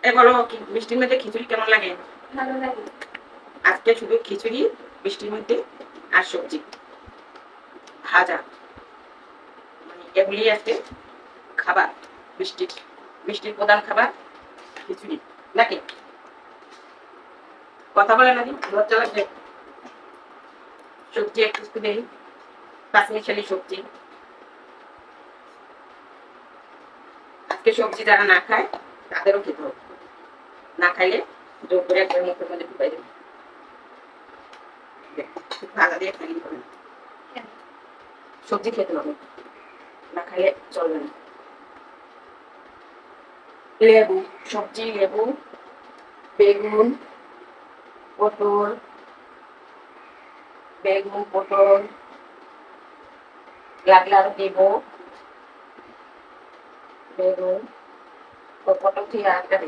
বলো বৃষ্টির মধ্যে খিচুড়ি কেমন লাগে? ভালো লাগে। আজকে শুধু খিচুড়ি বৃষ্টির মধ্যে আর সবজি ভাজা, মানে এগুলি আজকে খাবার। বৃষ্টির বৃষ্টির প্রধান খাবার খিচুড়ি নাকি? কথা বলে নাকি লজ্জা লাগবে? সবজি একটু দেই, পাঁচমিশালি সবজি। আজকে সবজি যারা না খায় তাদেরও খেতে হবে, না খাইলে জোর করে একবার মুখের মধ্যে ঢুকাই দেবে। ভাজা দিয়ে খাইলে হবে না, সবজি খেতে হবে, না খাইলে চলবে না। লেবু, সবজি লেবু, বেগুন, পটল, বেগুন পটল লাগলে আরো দেব। বেগুন পটল থেকে আরেকটা